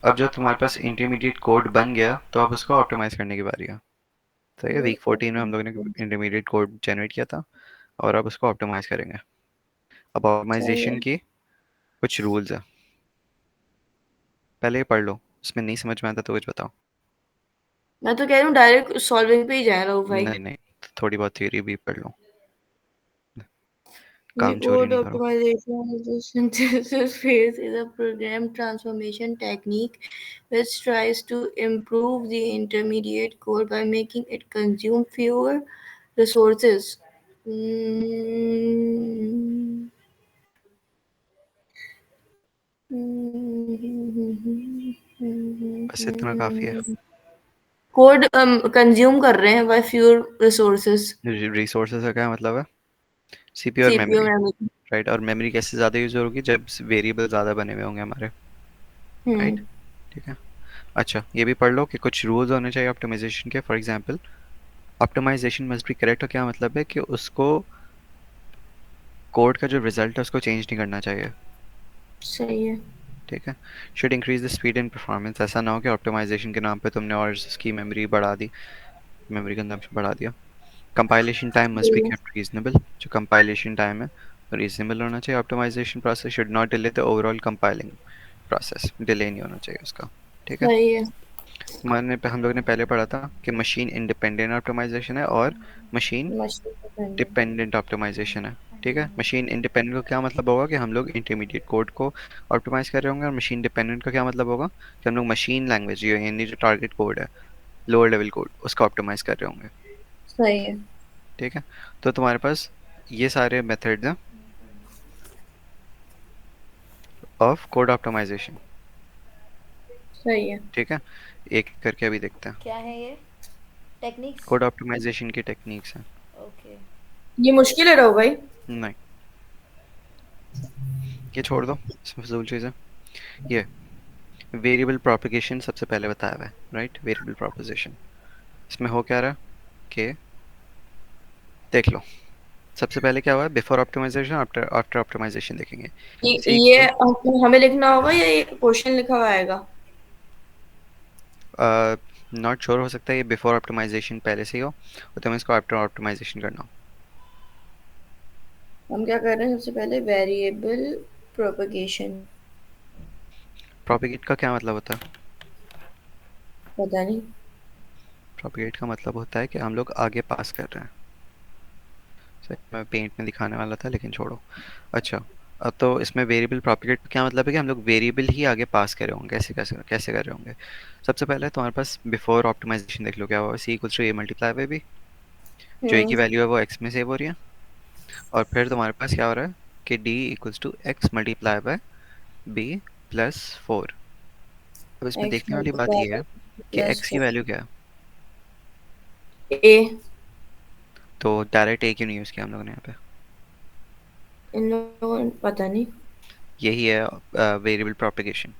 अब जब तुम्हारे पास इंटरमीडिएट कोड बन गया तो अब उसको ऑप्टिमाइज करने की बारी है। सही है, वीक 14 में हम लोगों ने इंटरमीडिएट कोड जनरेट किया था और अब उसको ऑप्टिमाइज करेंगे। अब सही ऑप्टिमाइजेशन है। की कुछ रूल्स है, पहले ये पढ़ लो, उसमें नहीं समझ में आता तो कुछ बताओ। मैं तो कह रही हूँ डायरेक्ट सॉल्विंग पे ही जाएगा वो भाई। नहीं नहीं, थोड़ी बहुत थ्योरी भी पढ़ लो, The काम चोरी code नहीं करो। optimization is the synthesis phase is a program transformation technique which tries to improve the intermediate code by making it consume fewer resources. Mm. बस इतना काफ़ी है। कोड कंज्यूम कर रहे हैं बाय फ्यूअर रिसोर्सेज। रिसोर्सेज का क्या मतलब है? सीपीयू और सीपीयू मेमोरी। मेमोरी। राइट, और मेमोरी कैसे ज़्यादा यूज़ होगी जब वेरिएबल ज़्यादा बने हुए होंगे हमारे। राइट, हम्म। ठीक है। अच्छा, ये भी पढ़ लो कि कुछ रूल्स होने चाहिए ऑप्टिमाइजेशन के। For example, optimisation must be correct का क्या मतलब है कि उसको कोड का जो रिजल्ट है उसको चेंज नहीं करना चाहिए। सही है। ठीक है। Should increase the speed and performance, ऐसा ना हो कि ऑप्टिमाइजेशन के नाम पे तुमने और इसकी मेमोरी बढ़ा दी, मेमोरी कंजम्पशन बढ़ा दिया। कंपाइलेशन टाइम मस्ट बी सही है। केप्ट रीजनेबल, जो कंपाइलेशन टाइम है रीजनेबल होना चाहिए। Optimisation process should not delay the overall compiling process, delay नहीं होना चाहिए उसका। ठीक है। सही है। हम लोग ने पहले पढ़ा था कि मशीन इंडिपेंडेंट ऑप्टिमाइजेशन है और machine machine dependent. Dependent optimisation है। ठीक है, मशीन इंडिपेंडेंट का क्या मतलब होगा कि हम लोग इंटरमीडिएट कोड को ऑप्टिमाइज कर रहे होंगे, और मशीन डिपेंडेंट का क्या मतलब होगा कि हम लोग मशीन लैंग्वेज यानी जो टारगेट कोड है, लोअर लेवल कोड, उसका ऑप्टिमाइज कर रहे होंगे। सही है। ठीक है। तो तुम्हारे पास ये सारे मेथड्स हैं ऑफ कोड ऑप्टिमाइजेशन। सही है। ठीक है, एक एक करके अभी देखते हैं। क्या है ये टेक्निक्स? कोड ऑप्टिमाइजेशन की टेक्निक्स हैं। ओके। ये मुश्किल है रहो भाई। नहीं, ये छोड़ दो, इसमें फजूल चीज़ है। ये वेरिएबल प्रोपगेशन सबसे पहले बताया हुआ है, राइट, वेरिएबल प्रोपोजिशन। इसमें हो क्या रहा है कि देख लो, सबसे पहले क्या हुआ है, before optimisation, after after optimisation देखेंगे। ये हमें लिखना होगा या ये क्वेश्चन लिखा हुआ आएगा? नॉट श्योर, हो सकता है ये बिफोर ऑप्टिमाइजेशन पहले से ही हो और तुम्हें इसको आफ्टर ऑप्टिमाइजेशन करना हो। हम क्या कर रहे हैं सबसे पहले वेरिएबल प्रोपगेशन। प्रोपिगेट का क्या मतलब होता है? पता नहीं। प्रोपिगेट का मतलब होता है कि हम लोग आगे पास कर रहे हैं। सही, मैं पेंट में दिखाने वाला था लेकिन छोड़ो। अच्छा, अब तो इसमें वेरिएबल प्रोपिगेट का क्या मतलब है कि हम लोग वेरिएबल ही आगे पास कर रहे होंगे। कैसे कैसे कैसे कर रहे होंगे? सबसे पहले तुम्हारे पास बिफोर ऑप्टिमाइजेशन देख लो, क्या हुआ, c equals to a multiply by b, जो ए की हम्म। वैल्यू है वो एक्स में सेव हो रही है। और फिर तुम्हारे पास क्या हो रहा है कि d equals to x multiply by b plus 4। अब इसमें एक्स देखने वाली बात ये है मल्टीप्लाई कि प्लस एक्स की 4। वैल्यू क्या है। ए। तो डायरेक्ट ए क्यों नहीं यूज़ किया हम लोगों ने यहाँ पे? इन लोगों पता नहीं। यही है वेरिएबल प्रोपगेशन,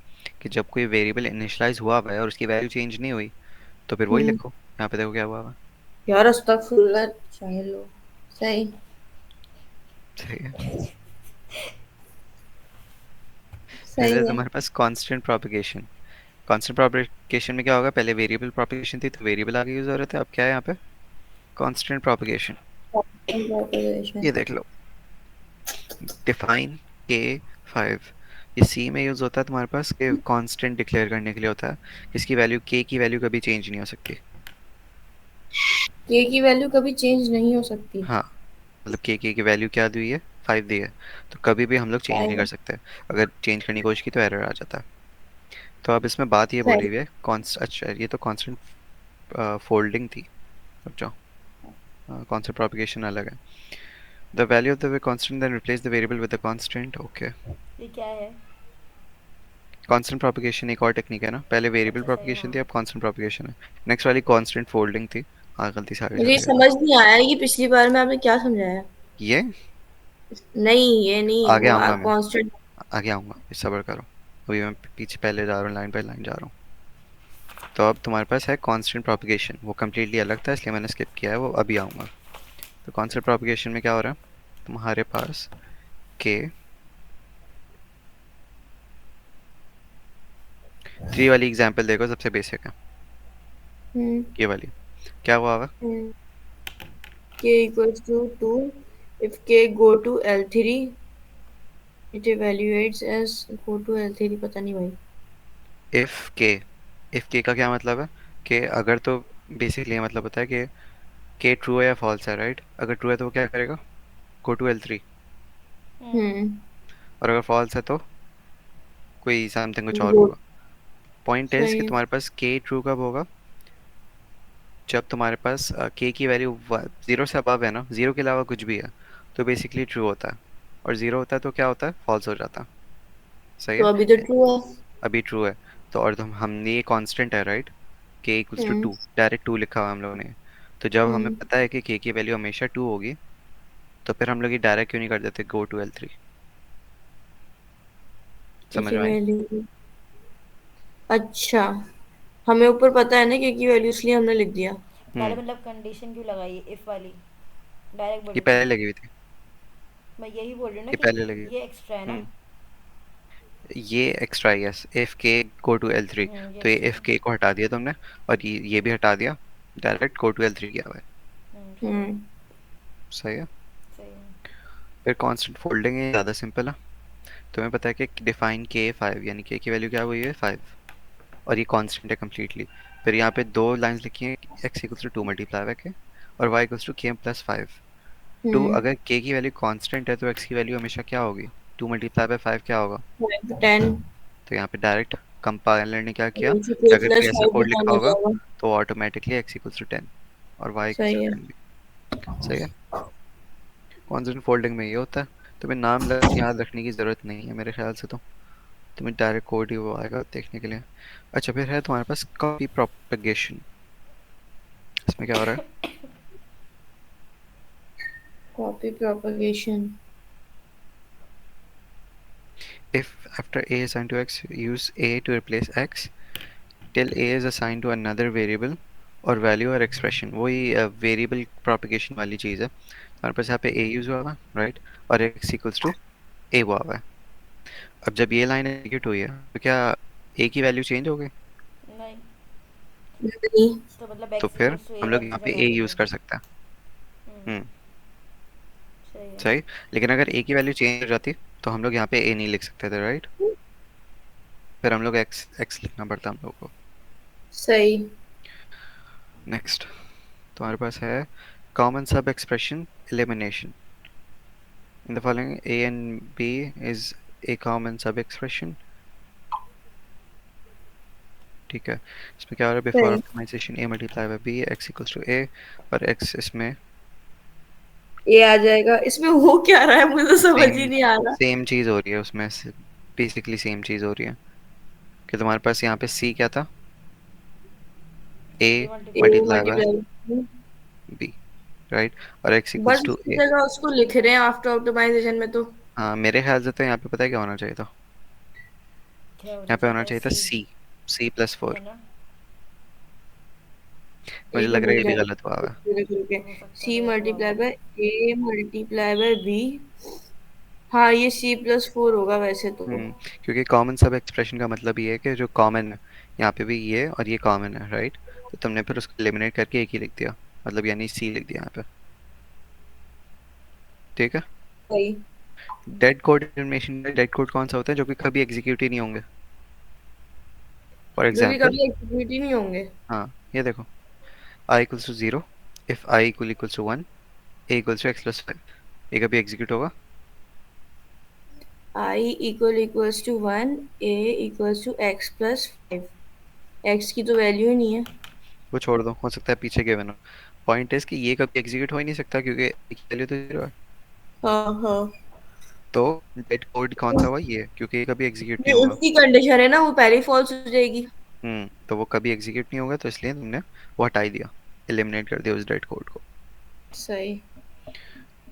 कि जब कोई वेरिएबल इनिशियलाइज हुआ हुआ है और उसकी वैल्यू चेंज नहीं हुई तो फिर वही हम्म। लिखो। यहाँ पे देखो क्या हुआ हुआ है। यार अस्तगफुरुल्लाह। चाहे लो। सही। सही है। फिर है सही है। तुम्हारे पास कांस्टेंट प्रोपगेशन। कांस्टेंट प्रोपगेशन में क्या होगा, पहले वेरिएबल प्रोपगेशन थी तो वेरिएबल आगे यूज हो रहे थे, अब क्या है यहाँ पे, कांस्टेंट प्रोपगेशन। प्रोपगेशन। ये देख लो, डिफाइन के 5, ये सी में यूज होता है तुम्हारे पास कि कांस्टेंट डिक्लेयर करने के लिए होता है, इसकी वैल्यू के की वैल्यू कभी चेंज नहीं हो सकती। के की वैल्यू कभी चेंज नहीं हो सकती। हाँ, मतलब के की वैल्यू क्या दी है, 5 दी है, तो कभी भी हम लोग चेंज नहीं कर सही। सकते। अगर चेंज करने की कोशिश की तो एरर आ जाता है। तो अब इसमें बात ये बोली सही। हुई है कॉन्स्ट, अच्छा ये तो कांस्टेंट फोल्डिंग थी। अब जाओ, कांस्टेंट प्रोपगेशन अलग है। The value of the constant then replace the variable with the constant. Okay, ये क्या है? कांस्टेंट प्रोपगेशन एक और टेक्निक है ना, पहले वेरिएबल अच्छा सही, प्रोपगेशन हाँ। थी, अब कांस्टेंट प्रोपगेशन है। नेक्स्ट वाली कांस्टेंट फोल्डिंग थी। हाँ, गलती से आगे मुझे ये चले गए थे। समझ नहीं आया कि पिछली बार में आपने क्या समझाया। ये नहीं ये नहीं आगे वो आऊँगा मैं, कांस्टेंट। आगे आऊँगा, सब्र करो। अभी मैं पीछे पहले जा रहा हूँ, लाइन बाय लाइन जा रहा हूँ। तो अब तुम्हारे पास है कांस्टेंट प्रोपगेशन, वो कम्प्लीटली अलग था इसलिए मैंने स्किप किया है, वो अभी आऊँगा। तो कांस्टेंट प्रोपगेशन में क्या हो रहा है, तुम्हारे पास के थ्री वाली एग्जांपल देखो, सबसे बेसिक है हम्म ये वाली। क्या हुआ हुआ? k equals to 2 if k go to L3 it evaluates as go to L3 पता नहीं भाई। इफ के का क्या मतलब है कि अगर तो बेसिकली ये मतलब होता है कि के ट्रू है या फॉल्स है, राइट? अगर ट्रू है तो वो क्या करेगा? Go to L3। हम्म। हम्म और अगर फॉल्स है तो कोई समथिंग कुछ और वो होगा। पॉइंट इज सही कि है। तुम्हारे पास के ट्रू कब होगा? जब तुम्हारे पास के की वैल्यू जीरो से अबव है ना, जीरो के अलावा कुछ भी है तो बेसिकली ट्रू होता है। और जीरो होता है तो क्या होता है? फॉल्स हो जाता है। सही तो है। अभी तो ट्रू है। अभी ट्रू है। तो और हमने ये कांस्टेंट है, right? K equals to hmm two, direct two लिखा हुआ है हम लोगों ने। तो जब हमें हम्म पता है कि के की वैल्यू हमेशा टू होगी, तो फिर हम लोग ये डायरेक्ट क्यों नहीं कर देते गो टू L3? समझ देखिए में आई? वैल्यू। अच्छा, हमें ऊपर पता है ना k की वैल्यू इसलिए हमने लिख दिया। पहले हम्म। मतलब कंडीशन क्यों लगाई इफ वाली? डायरेक्ट बोल ये देते। पहले लगी हुई थी। मैं यही बोल रही हूँ ना ये कि पहले लगी। ये एक्स्ट्रा है ना। हम्म। ये एक्स्ट्रा, यस, इफ के गो टू L3। ये तो ये एक्स्ट्रा इफ है। के को हटा दिया तुमने, और ये भी हटा दिया, डायरेक्ट गो टू L3 किया हुआ है। सही है। हम्म सही है। सही है। फिर कांस्टेंट फोल्डिंग है, ज़्यादा सिंपल है। तुम्हें पता है कि डिफाइन के फाइव, यानी के की वैल्यू क्या हुई है? फाइव। और ये कांस्टेंट है कम्प्लीटली। फिर यहाँ पे दो लाइंस लिखी हैं, x equals to two multiply by k, और y equals to k plus five. Two, hmm अगर के की वैल्यू कांस्टेंट है तो एक्स की वैल्यू हमेशा क्या होगी? टू मल्टीप्लाई बाय फाइव क्या होगा? 10 तो यहाँ पे डायरेक्ट कंपाइलर ने क्या किया इनसे कि k अगर कोई प्लस ऐसा 5 कोड लिखा डिफाइन हो होगा जाएगा। तो automatically x equals to ten, और वाई इक्वल्स सही टू है। टेन भी। सही है। कॉन्स्टेंट फोल्डिंग में ये होता है। तुम्हें नाम याद रखने की ज़रूरत नहीं है मेरे ख्याल से, तो तुम्हें डायरेक्ट कोड ही वो आएगा देखने के लिए। अच्छा, फिर है तुम्हारे पास कॉपी प्रोपगेशन। इसमें क्या हो रहा है? Copy propagation. If after a is assigned to x, use a to replace x till a is assigned to another variable और वैल्यू और एक्सप्रेशन, वही वेरिएबल प्रोपगेशन वाली चीज़ है। हमारे पास यहाँ पे a यूज हुआ हुआ, राइट? और x इक्वल्स टू a हुआ हुआ है। अब जब ये लाइन एग्जीक्यूट हुई है तो क्या a की वैल्यू चेंज हो गई? नहीं। नहीं। तो मतलब तो एक्स फिर इक्वल्स टू ए हम लोग वैसी यहाँ पे जगह a पे यूज कर नहीं। सकते हैं। हम्म। हम्म। सही है। सही। लेकिन अगर a की वैल्यू चेंज हो जाती तो हम लोग यहाँ पे a नहीं लिख सकते थे, राइट? फिर हम लोग x x लिखना पड़ता हम लोग को। सही। नेक्स्ट तुम्हारे पास है common sub expression elimination. In the following, A and B is a common sub-expression. ठीक है। इसमें क्या हो रहा है? बिफोर सही। Optimisation a multiply by b, x equals to a, और x इसमें ये आ जाएगा, इसमें हो क्या रहा है मुझे तो समझ सेम ही नहीं आ रहा। सेम चीज़ हो रही है उसमें से। बेसिकली सेम चीज़ हो रही है कि तुम्हारे पास यहाँ पे c क्या था? a A A multiply multiply by multiply. b, right? और x बस इक्वल्स टू उसकी a। जगह उसको लिख रहे हैं आफ्टर ऑप्टिमाइजेशन में तो। हाँ, मेरे ख्याल से तो यहाँ पे पता है क्या होना चाहिए था? क्या होना यहाँ पे चाहिए होना था? चाहिए था सी। c, c प्लस है फोर। ना। मुझे एक लग रहा मिनट है रुक ये भी जाए। गलत हुआ हुआ है। हो सकता है सी गलत हुआ मल्टीप्लाई हो। By a multiply by b. हाँ ये C+4 होगा वैसे तो। क्योंकि कॉमन सब एक्सप्रेशन का मतलब ये है कि जो कॉमन है, यहाँ पे भी ये और ये कॉमन है, राइट? तो तुमने फिर उसको एलिमिनेट करके एक ही लिख दिया, मतलब यानी सी लिख दिया यहाँ पे। ठीक है। सही। Dead code elimination, dead code कौन सा होता है जो कि कभी एग्जीक्यूट ही नहीं होंगे? फॉर जो कि एग्जांपल, कभी एग्जीक्यूट ही नहीं होंगे। हाँ, ये देखो, i equals to zero, if i equals to one, a equals to x plus five. ये कभी एग्जीक्यूट होगा? I equals to 1 A equals to x plus 5। x की तो वैल्यू ही नहीं है। वो छोड़ दो, हो सकता है पीछे गिवन हो। पॉइंट इज कि ये कभी एग्जीक्यूट हो ही नहीं सकता क्योंकि वैल्यू तो जीरो है। हाँ हाँ। तो डेड कोड कौन सा हुआ? ये, क्योंकि ये कभी एग्जीक्यूट ये नहीं होगा। उसकी कंडीशन है ना, वो पहले ही फॉल्स हो जाएगी। तो वो कभी एग्जीक्यूट नहीं होगा, तो इसलिए तुमने वो हटा ही दिया, एलिमिनेट कर दिया उस डेड कोड को। सही।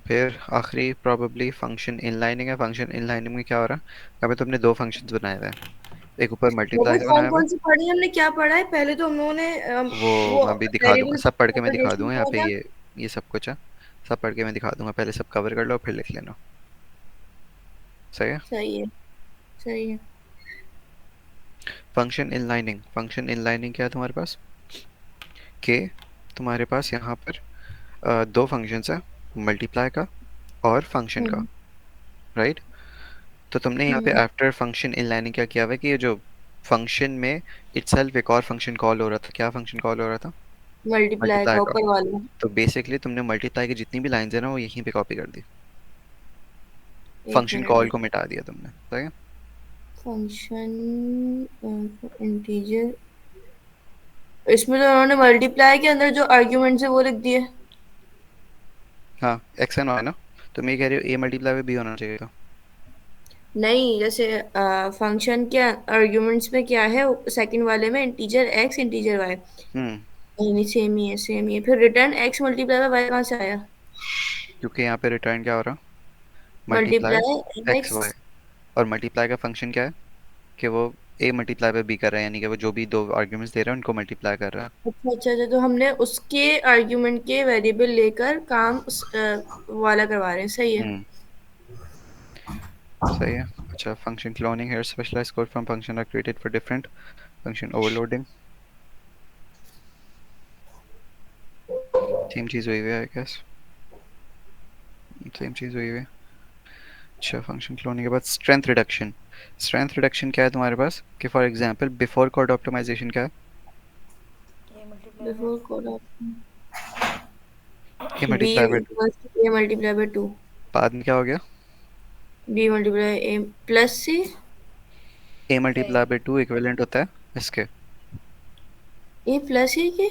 फिर आखिरी प्रोबेबली फंक्शन इनलाइनिंग है। फंक्शन इनलाइनिंग में क्या हो रहा है? यहाँ पे तुमने दो फंक्शंस बनाए हुए हैं। एक ऊपर वो मल्टीप्लाई का कौन बनाया हुआ कौन सी पढ़ी है हमने, क्या पढ़ा है पहले तो हम लोगों ने है, वो वो मैं अभी दिखा दूंगा, वेरिएबल सब पढ़ के मैं दिखा प्रोपगेशन दूंगा यहाँ पढ़ा पे। था। ये सब कुछ है, सब पढ़ के मैं दिखा दूंगा। पहले सब कवर कर लो फिर लिख लेना। सही है। सही है। सही है। फंक्शन इनलाइनिंग क्या है तुम्हारे पास कि तुम्हारे पास यहाँ पर दो फंक्शंस है, मल्टीप्लाई का और फंक्शन का, हम्म। राइट। तो तुमने यहाँ पे हम्म। आफ्टर फंक्शन इनलाइनिंग क्या किया हुआ है कि ये जो फंक्शन में इटसेल्फ एक और फंक्शन कॉल हो रहा था, क्या फंक्शन कॉल हो रहा था? मल्टीप्लाई मल्टीप्लाई का का। ऊपर वाला। तो बेसिकली तुमने मल्टीप्लाई की जितनी भी लाइंस है ना वो यहीं पे कॉपी कर दी, एक फंक्शन मिनट। कॉल को मिटा दिया तुमने, सही है। फंक्शन इंटीजर, इसमें तो उन्होंने मल्टीप्लाई के अंदर जो आर्ग्यूमेंट्स है वो लिख दिए। हाँ, एक्स एंड वाई ना, तुम ये कह रहे हो ए मल्टीप्लाई में बी होना चाहिए था। नहीं, जैसे फंक्शन के आर्ग्यूमेंट्स में क्या है, सेकंड वाले में integer x integer y. Hmm. नहीं नहीं, सेम ही है सेम ही है। फिर return x multiply by y कहाँ से आया? क्योंकि यहाँ पे रिटर्न क्या हो रहा, multiply multiply x x. Y. और मल्टीप्लाई का फंक्शन क्या है कि वो ए मल्टीप्लाई पे बी कर रहा है, यानी कि वो जो भी दो आर्ग्यूमेंट्स दे रहा है उनको मल्टीप्लाई कर रहा है। अच्छा अच्छा अच्छा, तो हमने उसके आर्ग्यूमेंट के वेरिएबल लेकर काम वाला करवा रहे हैं, सही है। हम्म, सही है। अच्छा, function cloning here specialized code from function are created for different function overloading, same चीज़ हुई हुई है आई गेस, सेम चीज़ हुई हुई है। अच्छा, फंक्शन क्लोनिंग के बाद स्ट्रेंथ रिडक्शन। स्ट्रेंथ रिडक्शन क्या है तुम्हारे पास कि for example before code optimization क्या है? A multiply by before code a b multiply by two. Equals to a multiply by two. बाद में क्या हो गया? B multiply a plus c. A सही। मल्टीप्लाई बाय टू इक्विवेलेंट होता है इसके। ए प्लस सी के।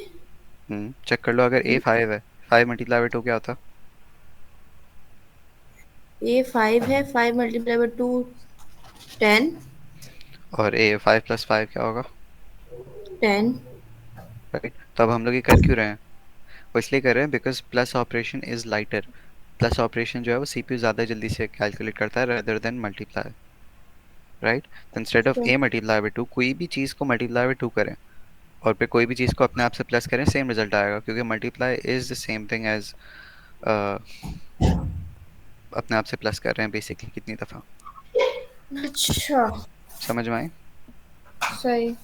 चेक कर लो, अगर ए 5 है, 5 मल्टीप्लाई बाय टू क्या होता? ए फाइव है, फाइव मल्टीप्लाई बाय टू 10। और ए 5 प्लस 5 क्या होगा? 10। राइट। तो अब हम लोग ये कर क्यों रहे हैं? वो इसलिए कर रहे हैं because plus operation is lighter. Plus operation जो है वो सीपीयू ज़्यादा जल्दी से कैलकुलेट करता है रेदर देन मल्टीप्लाई, राइट। तो instead of A multiply by to, कोई भी चीज़ को मल्टीप्लाई बाय टू करें और फिर कोई भी चीज़ को अपने आप से प्लस करें, सेम रिजल्ट आएगा, क्योंकि multiply is the same thing as अपने आप से प्लस कर रहे हैं बेसिकली कितनी दफ़ा। अच्छा। समझ में आई? सही।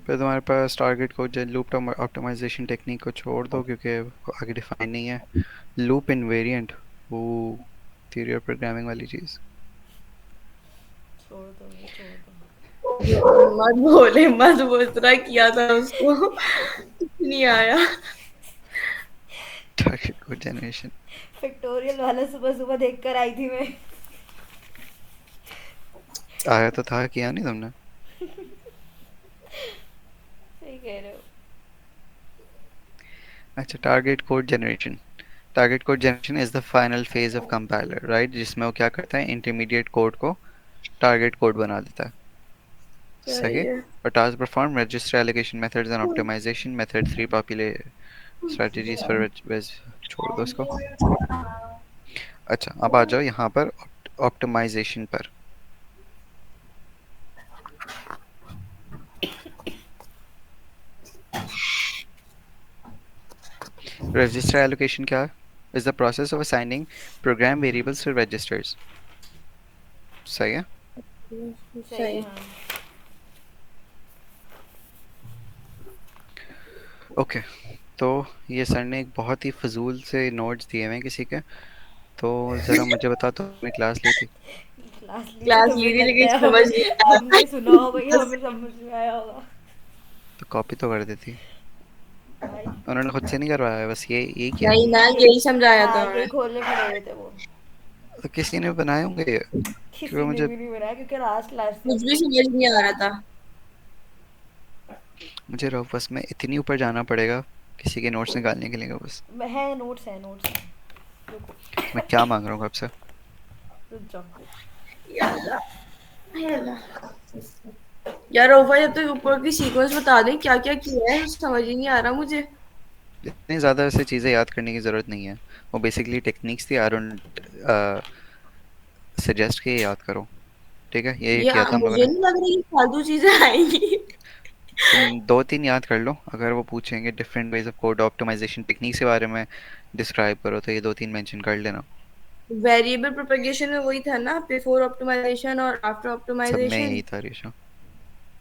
फिर तुम्हारे पास टारगेट को लूप ऑप्टिमाइजेशन टेक्निक को छोड़ दो क्योंकि वो आगे डिफाइन नहीं है। लूप इनवेरिएंट, वो थ्योरी ऑफ प्रोग्रामिंग वाली चीज़। छोड़ दो ये, छोड़ दो। मत बोले मत, वो इस तरह किया था उसको कुछ नहीं आया। Target code generation. फैक्टोरियल वाला सुबह सुबह देख कर आई थी मैं। आया तो था, किया नहीं तुमने? सही कह रहे हो। अच्छा, target code generation. Target code generation is the final phase of compiler, right, जिसमें वो क्या करता है, इंटरमीडिएट कोड को टारगेट कोड बना देता है। सही सही है। है। और task perform register allocation methods and optimisation method 3 popular strategies for ways. छोड़ दो इसको। अच्छा, अब आ जाओ यहाँ पर ऑप्टिमाइजेशन पर। रजिस्टर एलोकेशन क्या है? Is the process of assigning program variables to registers. सही है। सही है सही। हाँ। ओके। तो ये सर ने एक बहुत ही फजूल से नोट्स दिए हुए हैं किसी के, तो ज़रा मुझे बता, तो तुमने क्लास ली थी? क्लास ली थी क्लास तो ली फिर थी लगता लेकिन है समझ हमें, नहीं आया हमने सुना होगा ये, बस। हमें समझ में आया होगा। तो कॉपी तो कर देती। भाई उन्होंने खुद से नहीं करवाया है, बस ये यही किया है। नहीं ना, यही समझाया था हाँ उन्होंने। यही खोलने पड़े हुए थे वो। तो किसी ने बनाए होंगे ये, क्योंकि किसी ने मुझे भी नहीं बनाया क्योंकि लास्ट क्लास थी कुछ भी अपनी। समझ नहीं आ रहा था। मुझे रफ बस में इतनी ऊपर जाना पड़ेगा किसी के नोट्स निकालने के लिए बस। है नोट्स है, नोट्स है। रुको, तो मैं क्या मांग रहा हूँ आपसे? रुक जाओ। यार यार ओफा, जब तक ऊपर की सीक्वेंस बता दें क्या क्या किया है, समझ ही नहीं आ रहा मुझे। इतनी ज़्यादा ऐसे चीज़ें याद करने की ज़रूरत नहीं है, वो बेसिकली टेक्निक्स थी, आई डोंट सजेस्ट कि ये याद करो। ठीक है, ये ये किया था हम लोगों मुझे ने। नहीं लग रही कि फालतू चीजें आएंगी। तुम दो तीन याद कर लो, अगर वो पूछेंगे different ways of code optimisation techniques के बारे में डिस्क्राइब करो, तो ये दो तीन मेंशन कर लेना। वेरिएबल प्रोपेगेशन में वही था ना, बिफोर ऑप्टिमाइजेशन और आफ्टर सब में ऑप्टिमाइजेशन। यही था ऋषा।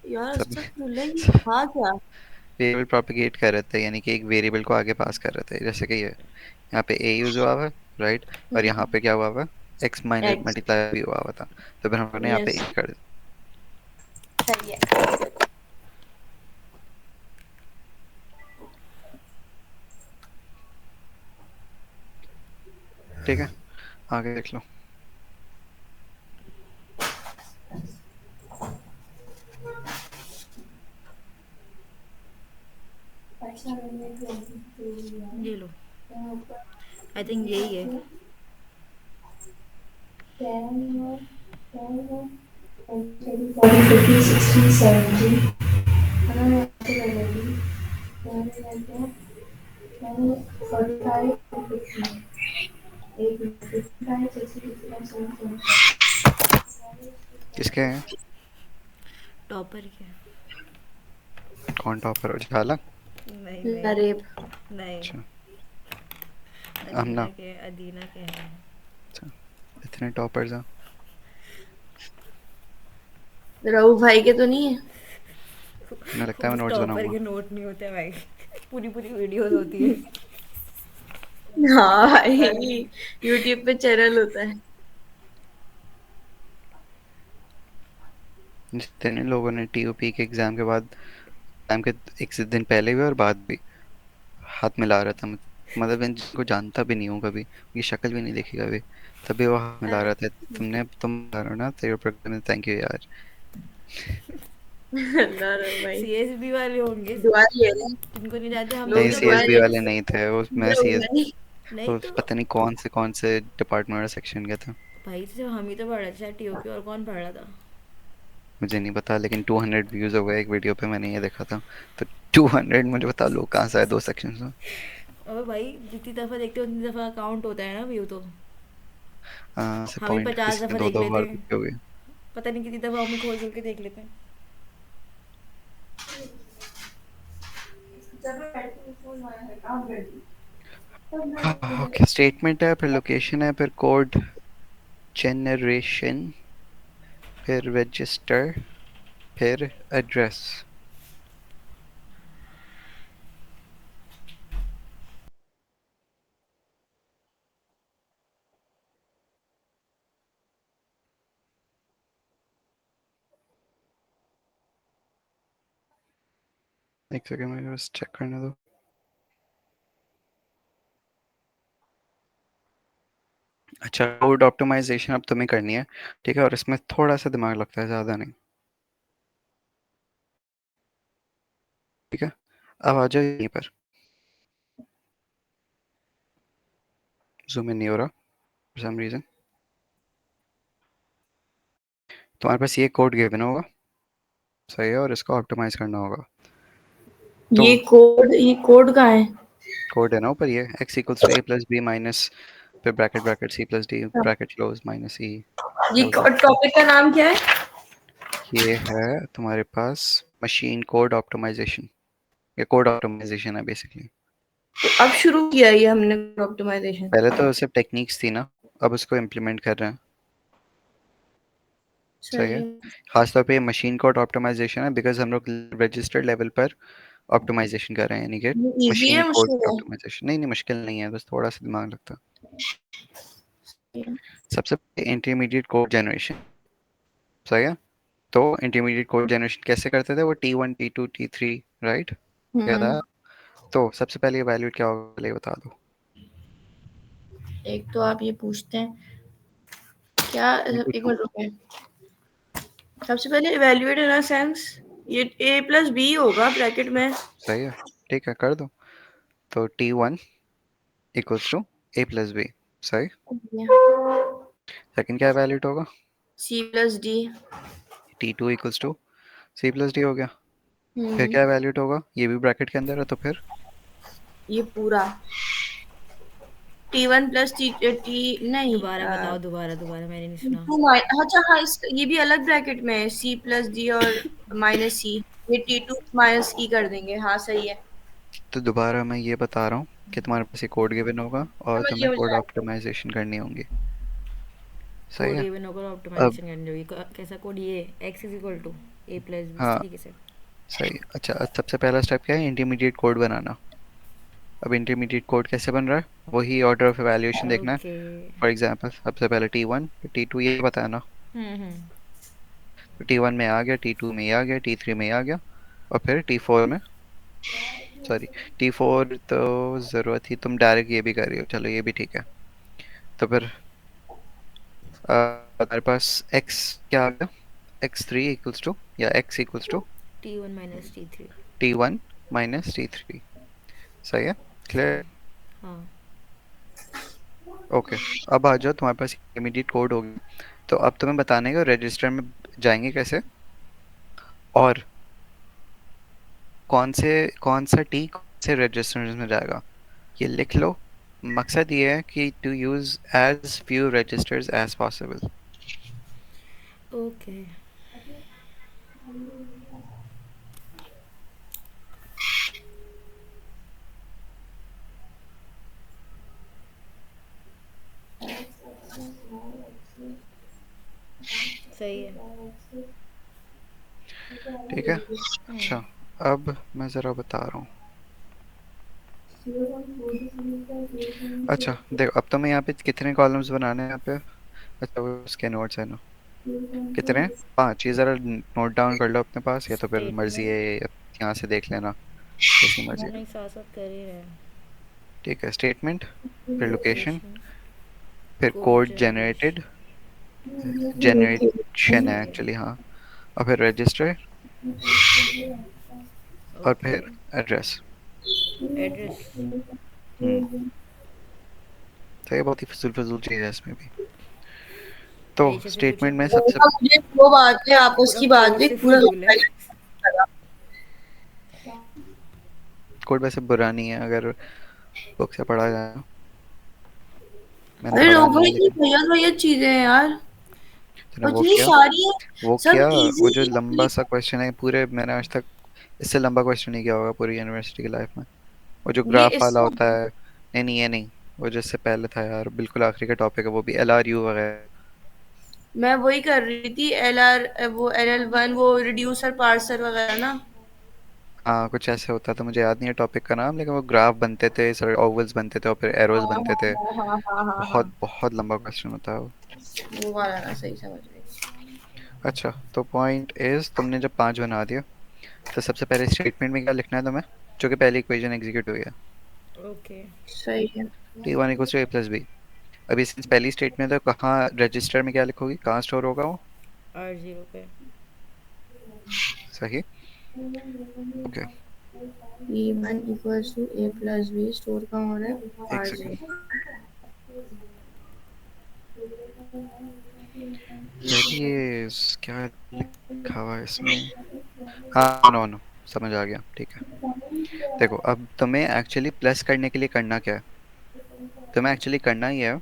यार सब में अस्तगफुरुल्लाह, ये था क्या? वेरिएबल प्रोपिगेट कर रहे थे, यानी कि एक वेरिएबल को आगे पास कर रहे थे, जैसे कि ये यहाँ पे ए यूज हुआ हुआ है, राइट, और यहाँ पे क्या हुआ हुआ है, एक्स माइनस एक्स। मल्टीप्लाई भी हुआ हुआ था, तो फिर हमने यहाँ पे यस, ए कर दिया। सही है। ठीक है, आगे देख लो। ये लो, आई थिंक यही है। किसके हैं? टॉपर के। कौन टॉपर हो, झाला? नहीं नहीं अरे, नहीं, अच्छा, अदीना अमना। के, अदीना के हैं। अच्छा, इतने टॉपर्स हैं। रऊ भाई के तो नहीं है? मुझे लगता है मैं उस नोट्स टॉपर बनाऊंगा। के नोट नहीं होते भाई, पूरी पूरी वीडियोस होती है। हाँ भाई, यूट्यूब पे चैनल होता है। जितने लोगों ने टीओपी के एग्जाम के बाद, एग्जाम के एक से दिन पहले भी और बाद भी हाथ मिला रहा था, मतलब मैं जिनको जानता भी नहीं हूँ कभी, ये शक्ल भी नहीं देखी कभी, तभी वो हाथ मिला अरे रहा था। तुम बता रहे हो ना, तेरे प्रोग्राम, थैंक यू यार। अल्लाह रे भाई, सीएसबी वाले होंगे, दुआ ले रहे हैं तुमको नहीं जानते, हम लोग, लोग नहीं, जब दुआ पढ़ते सीएसबी ले थे। वाले नहीं थे वो, मैं रऊ सीएस भाई। नहीं तो पता नहीं कौन से डिपार्टमेंट और सेक्शन के थे। भाई, तो जब हम ही तो पढ़ रहे थे शायद टीओपी, और कौन पढ़ रहा था? मुझे नहीं पता, लेकिन 200 व्यूज हो गए एक वीडियो पे, मैंने ये देखा था। तो 200, मुझे बता लोग कहाँ से आए दो सेक्शन में। और भाई जितनी दफ़ा देखते हो उतनी दफ़ा काउंट होता है ना व्यू तो। से हम ही पॉइंट 50 किसी ने दफ़ा दो देख दो लेते बार हैं, देखे होंगे। पता नहीं कितनी दफ़ा हम खोल खोल के देख लेते हैं। हाँ ओके, स्टेटमेंट है, फिर लोकेशन है, फिर कोड जनरेशन, फिर रजिस्टर, फिर एड्रेस। एक सेकंड, मुझे बस चेक करने दो। अच्छा, कोड ऑप्टिमाइजेशन अब तुम्हें करनी है, ठीक है, और इसमें थोड़ा सा दिमाग लगता है, ज़्यादा नहीं। ठीक है, अब आ जाओ यहीं पर। जूम इन नहीं हो रहा फॉर सम रीजन। तुम्हारे पास ये कोड गिवन होगा, सही है, और इसको ऑप्टिमाइज करना होगा। तो ये कोड कहाँ है? कोड है ना ऊपर, ये x equals to a plus b minus, फिर bracket bracket c plus d bracket close minus e ये एल डी। टॉपिक का नाम क्या है? ये है तुम्हारे पास मशीन कोड ऑप्टिमाइजेशन, ये कोड ऑप्टिमाइजेशन है बेसिकली। तो अब शुरू किया ये हमने ऑप्टिमाइजेशन। पहले तो सिर्फ टेक्निक्स थी ना, अब उसको इम्प्लीमेंट कर रहे हैं। सही सही है, है। खासतौर पे मशीन कोड ऑप्टिमाइजेशन है, बिकॉज हम लोग रजिस्टर्ड लेवल पर ऑप्टिमाइजेशन कर रहे हैं, यानी कि ये इजी मशीन है, कोड मुश्किल है? ऑप्टिमाइजेशन। नहीं नहीं, मुश्किल नहीं है, बस थोड़ा सा दिमाग लगता है। सबसे पहले इंटरमीडिएट कोड जनरेशन, सही है। तो इंटरमीडिएट कोड जनरेशन कैसे करते थे, वो T1 T2 T3, राइट, याद हम्म। आया? तो सबसे पहले वैल्यू क्या होगा, पहले बता दो। एक तो आप ये पूछते हैं क्या, मैं एक पूछूं? मिनट रुकिए। सबसे पहले इवेल्युएट इन अ सेंस, ये a प्लस बी होगा ब्रैकेट में। सही है, ठीक है, कर दो। तो T1 equals to a plus b, सही। सेकंड क्या वैल्यूड होगा? C plus d. T2 equals to c plus d हो गया। फिर हम्म। क्या वैल्यूड होगा, ये भी ब्रैकेट के अंदर है, तो फिर ये पूरा T1 प्लस टी नहीं, दोबारा बताओ, दोबारा दोबारा, मैंने नहीं सुना। टू अच्छा हाँ, ये भी अलग ब्रैकेट में है, सी प्लस डी और माइनस सी। ये T2 माइनस ई कर देंगे, हाँ सही है। तो दोबारा मैं ये बता रहा हूँ कि तुम्हारे पास ये कोड गिवन होगा और समझ तुम्हें गया कोड मुझे। ऑप्टिमाइजेशन करनी होंगी। सही कोड है। ए में होकर अब ऑप्टिमाइजेशन करनी होगी। कैसा कोड ये x is equal to a plus b इस हाँ तरीके से। सही। अच्छा अब सबसे पहला स्टेप क्या है, इंटरमीडिएट कोड बनाना। अब इंटरमीडिएट कोड कैसे बन रहा है, वही ऑर्डर ऑफ एवेल्यूएशन देखना है। ओके। फॉर एग्जांपल सबसे पहले T1 T2 ये बताना। हम्म। तो T1 में आ गया, T2 में आ गया, T3 में आ गया, और फिर T4 में, सॉरी T4 तो ज़रूरत थी, तुम डायरेक्ट ये भी कर रही हो, चलो ये भी ठीक है। तो फिर हमारे पास x क्या आ गया, x3 इक्वल्स टू, या x equals to T1 minus T3। T1 minus T3। सही है, क्लियर। हाँ। ओके, अब आ जाओ, तुम्हारे पास इमीडिएट कोड हो गया, तो अब तुम्हें बताने का रजिस्टर में जाएंगे कैसे, और कौन सा टी कौन से रजिस्टर में जाएगा, ये लिख लो। मकसद ये है कि to use as few registers as possible. Okay. सही है। ठीक है। हम्म। अच्छा अब मैं ज़रा बता रहा हूँ। अच्छा देखो, अब तुम्हें यहाँ पे कितने कॉलम्स बनाने हैं यहाँ पे। अच्छा वो उसके नोट्स है ना, कितने हैं? 5। ये ज़रा नोट डाउन कर लो अपने पास, या तो फिर मर्जी स्टेटमेंट। है यहाँ से देख लेना, जैसी मर्जी है। नहीं, साथ साथ कर ही रहे हैं। ठीक है, स्टेटमेंट, फिर लोकेशन, लोकेशन। फिर code code generation. Generated, generation है सही है। एक्चुअली, हाँ, और फिर रजिस्टर, और ओके। फिर एड्रेस। एड्रेस। हम्म, तो ये बहुत ही फजूल फजूल चीज़ है इसमें भी। तो परीक्षा से पूछा स्टेटमेंट में पूरा। सबसे, मुझे वो बात है, आपस पूरा की कोड बात है, से पूरा फजूल है। कोड वैसे बुरा नहीं है अगर बुक से पढ़ा जाए, मैंने अरे पढ़ा रो नहीं भाई, है इतनी लेकिन। भैया भैया चीजें हैं यार, तूने और वो इतनी किया, सारी है, वो सब किया, वो जो लंबा इजी। सा क्वेश्चन है पूरे, मैंने आज तक इससे लंबा क्वेश्चन नहीं किया होगा पूरी यूनिवर्सिटी की लाइफ में। वो जो ये ग्राफ वाला इससे होता है, नहीं नहीं ये नहीं, वो जिससे पहले था यार, बिल्कुल आखिरी का टॉपिक है, वो भी LRU वगैरह। मैं वही कर रही थी, LR, वो LL1, वो रिड्यूसर पार्सर वगैरह ना। हाँ कुछ ऐसे होता था, मुझे याद नहीं है टॉपिक का नाम, लेकिन वो ग्राफ बनते थे, सर ओवल्स बनते थे, और फिर एरोज हाँ बनते थे। हाँ हाँ हाँ हाँ हाँ बहुत बहुत लंबा क्वेश्चन होता है वो। वो वाला ना, सही समझ गई। अच्छा तो पॉइंट इज, तुमने जब 5 बना दिया, तो सबसे पहले स्टेटमेंट में क्या लिखना है तुम्हें, जो कि पहली इक्वेशन एग्जीक्यूट हुई है, ओके। सही है। T1 equals to A+B। अभी सिंस पहली स्टेटमेंट है, तो कहाँ रजिस्टर में क्या लिखोगी, कहाँ स्टोर होगा वो। R0 पे। सही। Okay, E1 equals to A+B, store का हो रहा है एक सेकेंड, R0। यार ये क्या लिखा हुआ है इसमें, हाँ नो नो, समझ आ गया, ठीक है। देखो अब तुम्हें एक्चुअली प्लस करने के लिए करना क्या है, तुम्हें एक्चुअली करना ही है,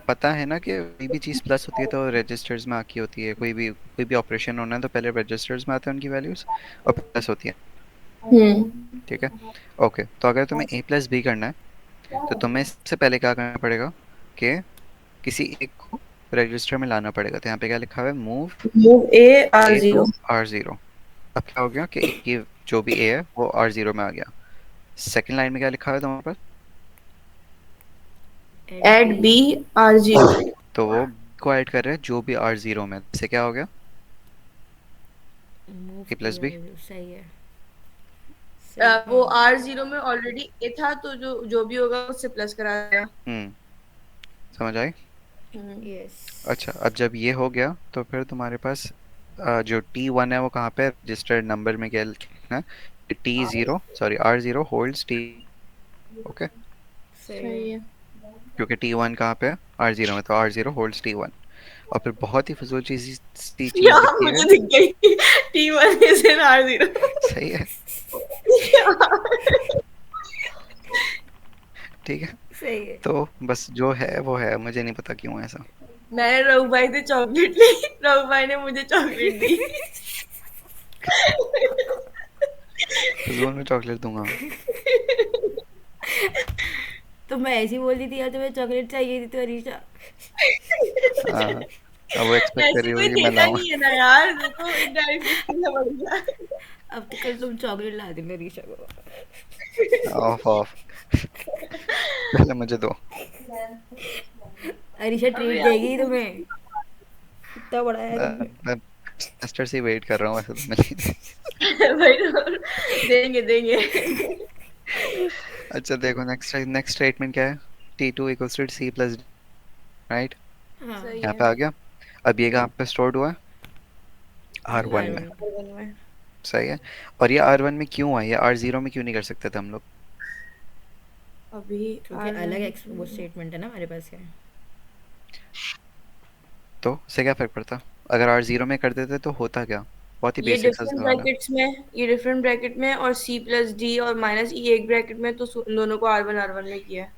पता है ना कि कोई भी चीज़ प्लस होती है तो रजिस्टर्स में आकी होती है, कोई भी ऑपरेशन होना है तो पहले रजिस्टर्स में आते हैं उनकी वैल्यूज़, और प्लस होती है। ठीक है। ओके, तो अगर तुम्हें A+B करना है, तो तुम्हें सबसे पहले क्या करना पड़ेगा कि किसी एक को रजिस्टर में लाना पड़ेगा, तो यहाँ पे क्या लिखा हुआ है, move move a A to R0। R0। अब क्या हो गया कि A की जो भी A है वो R0 में आ गया। सेकंड लाइन में क्या लिखा हुआ है तुम्हारे पास, at add b. B R0। तो वो B को ऐड कर रहे हैं जो भी R0 में, इससे क्या हो गया, move A a plus b. R0। सही है। सही, वो हाँ। R0 में ऑलरेडी ए था, तो जो जो भी होगा उससे प्लस करा देगा। हम्म, समझ आई। हम्म। यस। अच्छा अब जब ये हो गया, तो फिर तुम्हारे पास जो T1 है वो कहाँ पे, रजिस्टर्ड नंबर में क्या लिखना है, T0 sorry R0 holds T। Okay, सही है। सही है। क्योंकि T1 कहाँ पे है, R0 में, तो R0 होल्ड्स T1। और फिर बहुत ही फजूल चीज यार लिखी है। मुझे दिख गई, T1 इज इन R0। सही है, ठीक है। सही है। तो बस जो है वो है, मुझे नहीं पता क्यों ऐसा। मैंने रघु भाई से चॉकलेट ली, रघु भाई ने मुझे चॉकलेट दी। फजूल में चॉकलेट दूंगा। तो मैं ऐसी बोल दी थी यार, तुम्हें चॉकलेट चाहिए थी तो अरीशा। हाँ, अब वो एक्सपेक्ट कर ऐसे रही कोई होगी कि मैं देता लाऊं। नहीं है ना यार, तो इनडायरेक्टली सीधा पड़ गया। अब तो कल तुम चॉकलेट ला देना रीशा को। Of of. पहले मुझे दो। रीशा अबे ट्रीट यार देगी तुम्हें, इतना बड़ा है तुम्हें। मैं सेमेस्टर से वेट कर रहा हूँ वैसे तो मिलने। भाई तो देंगे देंगे। अच्छा देखो, नेक्स्ट नेक्स्ट स्टेटमेंट क्या है? T two equals to c plus, right? हाँ। सही यहाँ है। पे आ गया। अब ये कहाँ पे स्टोर्ड हुआ है? आर वन में। R1। R1 में। सही है। और ये आर वन में क्यों है? ये आर जीरो में क्यों नहीं कर सकते थे हम लोग? अभी क्योंकि अलग R1 वो स्टेटमेंट है ना हमारे पास। क्या तो इससे क्या फर्क पड़ता? अगर आर जीरो में कर देते तो होता क्या? बहुत ही ये बेसिक सा डिफरेंट सवाल है। ब्रैकेट्स में, ये डिफरेंट ब्रैकेट में, और सी प्लस डी और माइनस ई एक ब्रैकेट में, तो इन दोनों को R1 में किया है।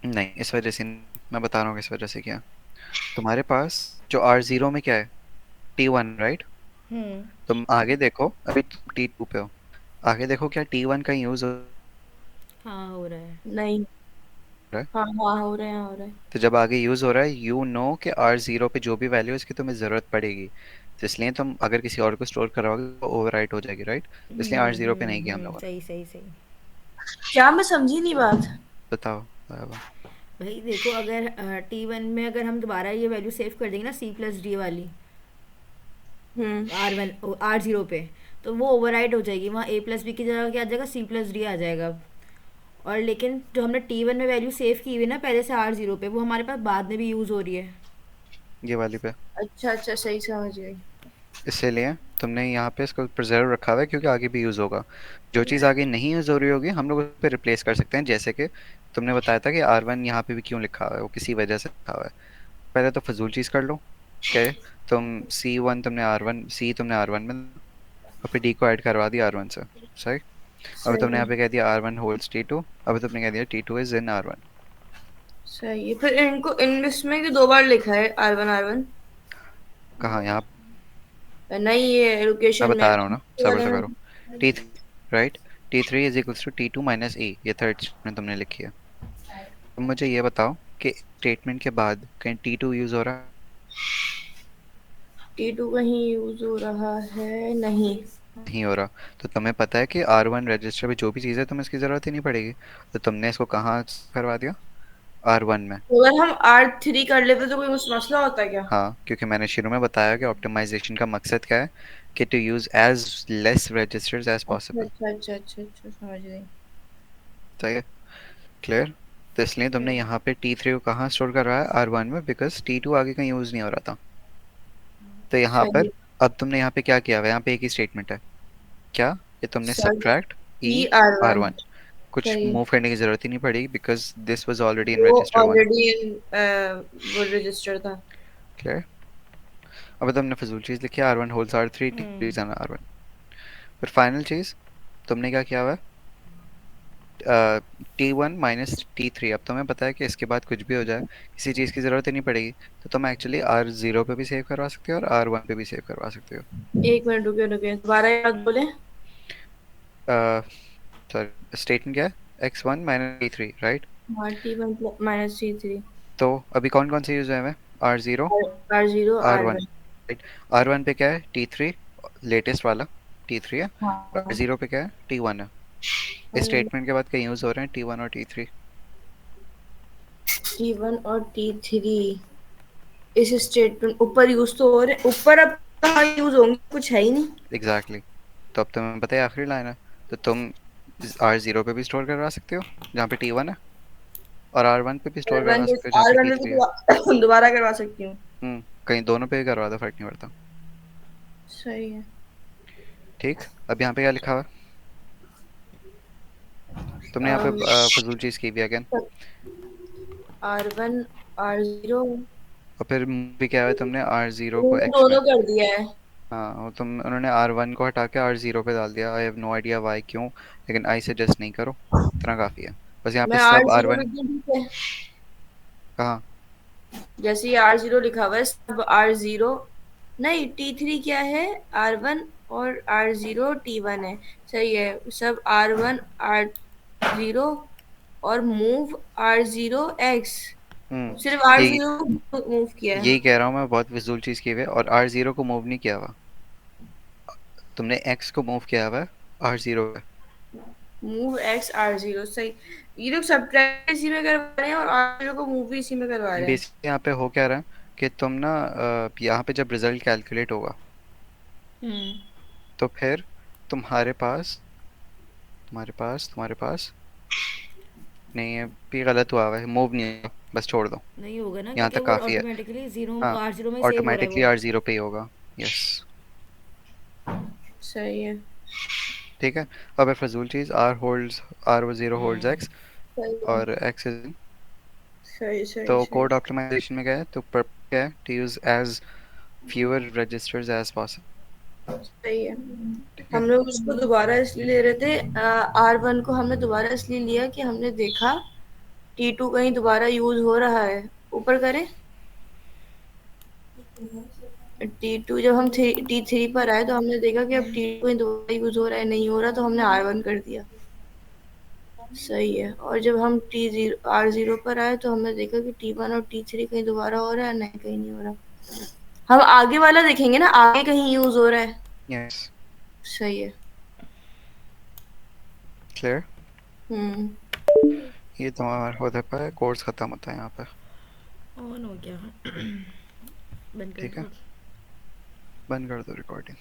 नहीं, इस वजह से नहीं, मैं बता रहा हूँ किस वजह से क्या। तुम्हारे पास जो आर जीरो में क्या है? T one, right? हम्म। तुम आगे देखो, अभी तुम टी टू पे हो। आगे देखो, क्या टी वन का यूज हो हाँ हो रहा है। नहीं। रहा है? हाँ हाँ, हो रहे हैं हो रहे हैं। तो जब आगे यूज हो रहा है, यू नो कि आर जीरो पे जो भी वैल्यू है इसकी तुम्हें जरूरत पड़ेगी, तो इसलिए तुम अगर किसी और को स्टोर कराओगे तो ओवरराइट हो जाएगी, राइट? इसलिए आर जीरो पे नहीं किया हम लोगों ने। सही सही सही। क्या, मैं समझी नहीं बात। बताओ बराबर। भाई देखो, अगर T1 में अगर हम दोबारा ये वैल्यू सेव कर देंगे ना C+D वाली, हम्म। R1 R0 पे, तो वो ओवरराइड हो जाएगी। वहाँ A+B की जगह क्या आ जाएगा, C+D आ जाएगा। और लेकिन जो हमने T1 में वैल्यू सेव की हुई है ना पहले से R0 पे, वो हमारे पास बाद में भी यूज़ हो रही है। ये वाली पे। अच्छा अच्छा, सही समझ गई। इसीलिए तुमने यहाँ पे इसको प्रिजर्व रखा हुआ है क्योंकि आगे भी यूज़ होगा। जो चीज़ आगे नहीं यूज़ हो रही होगी हम लोग उस पर रिप्लेस कर सकते हैं, जैसे कि तुमने बताया था कि आर वन यहाँ पे भी क्यों लिखा हुआ है, वो किसी वजह से लिखा हुआ है। पहले तो फजूल चीज़ कर लो। क्या है? तुम सी वन तुमने आर वन, सी तुमने आर वन में, और फिर डी को ऐड करवा दिया आर वन से। सही। अब तुमने सही यहाँ है। पे कह दिया r one holds t two, अब तुमने कह दिया t two is in r one. सही है, फिर इनको इन इसमें भी दो बार लिखा है R1 R1। कहाँ? यहाँ नहीं, ये मैं लोकेशन बता में रहा हूँ ना, सब्र वाले से में। करो। T three, right? T three is equals to t two minus e, ये थर्ड में तुमने लिखी है। तुम मुझे ये बताओ कि स्टेटमेंट के बाद कहीं टी टू यूज हो रहा है? T2 कहीं यूज हो रहा है? नहीं। नहीं हो रहा। तो तुम्हें पता है कि आर वन रजिस्टर में जो भी चीज़ है तुम्हें इसकी ज़रूरत ही नहीं पड़ेगी, तो तुमने इसको कहाँ करवा दिया? आर वन में। तो अगर हम R3 कर लेते तो कोई मसला होता है क्या? हाँ, क्योंकि मैंने शुरू में बताया कि ऑप्टिमाइजेशन का मकसद क्या है, कि to use as less registers as अच्छा पॉसिबल। अच्छा अच्छा अच्छा अच्छा, समझ गई। सही है। क्लियर? तो इसलिए तुमने हम्म। यहाँ पे टी थ्री को कहाँ स्टोर करवाया? आर वन में, बिकॉज टी टू आगे कहीं यूज़ नहीं हो रहा था। तो यहाँ पर सही। अब तुमने यहाँ पे क्या किया हुआ है? यहाँ पे एक ही स्टेटमेंट है। क्या? ये तुमने sir, subtract E E R R one one, कुछ सही है। मूव करने की जरूरत ही नहीं पड़ेगी because this was already in वो रजिस्टर वन। ऑलरेडी वो रजिस्टर था। क्लियर? अब तुमने फजूल चीज लिखी R one holds R three, T hmm. R one. फिर फाइनल चीज तुमने क्या किया हुआ है? T one minus T three. अब तुम्हें पता है कि इसके बाद कुछ भी हो जाए किसी चीज़ की ज़रूरत ही नहीं पड़ेगी, तो तुम एक्चुअली आर जीरो पे भी सेव करवा सकते हो और आर वन पे भी सेव करवा सकते हो। एक मिनट, रुके रुके, दोबारा याद बोले। सॉरी, स्टेटमेंट क्या है? X one minus T three, right? हाँ, T1 माइनस T3। तो अभी कौन कौन से यूज हुए हैं? R zero, R0 R one, R1। Right? R one पे क्या है? टी थ्री, लेटेस्ट वाला टी थ्री है। आर हाँ। जीरो पे क्या है? टी वन है। इस स्टेटमेंट के बाद कहीं यूज हो रहे हैं टी वन और टी थ्री। T1 और T3 इस स्टेटमेंट ऊपर यूज तो हो रहे, ऊपर अब कहाँ यूज होंगे, कुछ है ही नहीं। एग्जैक्टली। तो अब तुम्हें पता है आखिरी लाइन है, तो तुम आर जीरो पे भी स्टोर करवा सकते हो जहाँ पे टी वन है, और आर वन पे भी स्टोर करवा सकते हो जहाँ पे R1 टी में भी थ्री है। दोबारा करवा सकती हूँ। कहीं दोनों पे भी करवा दो, फर्क नहीं पड़ता। सही है। ठीक। अब यहाँ पे क्या लिखा हुआ है? तुमने यहाँ पे अम, फजूल चीज़ की भी अगेन। R1 R0, और फिर भी क्या है, तुमने आर जीरो को एक्स में। दोनों कर दिया है। हाँ, वो तुम उन्होंने आर वन को हटा के आर जीरो पे डाल दिया। I have no idea why, क्यों, लेकिन आई सजेस्ट नहीं करो, इतना काफ़ी है। बस यहाँ पे मैं सब आर R0 वन। लिख दूँ, ठीक है? कहाँ? जैसे ये R0 लिखा हुआ है, सब R0। नहीं, T3 क्या है? R1 और R0 T1 है। सही है, सब R1 R0 और मूव R0 X। सिर्फ आर ये जीरो को मूव किया है। यही कह रहा हूँ मैं, बहुत फिजूल चीज़ की हुई है, और R0 को मूव नहीं किया हुआ। तुमने X को मूव किया हुआ है R0 पे। मूव एक्स आर जीरो सही। ये लोग सब्ट्रैक्ट इसी में करवा रहे हैं और आर जीरो को मूव भी इसी में करवा रहे हैं। बेसिकली यहाँ पे हो क्या रहा है कि तुम ना यहाँ पे जब रिजल्ट कैलकुलेट होगा हम्म। तो फिर तुम्हारे पास तुम्हारे पास नहीं है, भी गलत हुआ हुआ है, मूव नहीं है, बस छोड़ दो। नहीं होगा ना, यहाँ क्योंकि तक वो काफ़ी है। ऑटोमेटिकली जीरो, हाँ, आर जीरो में सेव हो रहा है ऑटोमेटिकली वो। R0 पे ही होगा। यस। सही है। ठीक है। अब है फजूल चीज़, R0 होल्ड्स हम्म। X सही है। और X इज। सही सही तो सही। कोड ऑप्टिमाइजेशन में गए तो पर क्या है, to use as fewer registers as possible. सही है। ठीक है। हम लोग उसको दोबारा इसलिए ले रहे थे, आर वन को हमने दोबारा इसलिए लिया कि हमने देखा टी टू कहीं दोबारा यूज हो रहा है। ऊपर करें। टी टू जब हम टी थ्री पर आए तो हमने देखा कि अब टी टू कहीं दोबारा यूज हो रहा है, नहीं हो रहा, तो हमने आर वन कर दिया। सही है। और जब हम टी जीरो आर जीरो पर आए तो हमने देखा कि टी वन और टी थ्री कहीं दोबारा हो रहा है, नहीं कहीं नहीं हो रहा। हम आगे वाला देखेंगे ना, आगे कहीं यूज हो रहा है। यस। सही है। क्लियर। हम्म। ये तुम्हारा होता है, कोर्स खत्म होता है यहाँ पे। ऑन हो गया। बंद कर ठीक है, दो। बंद कर दो रिकॉर्डिंग।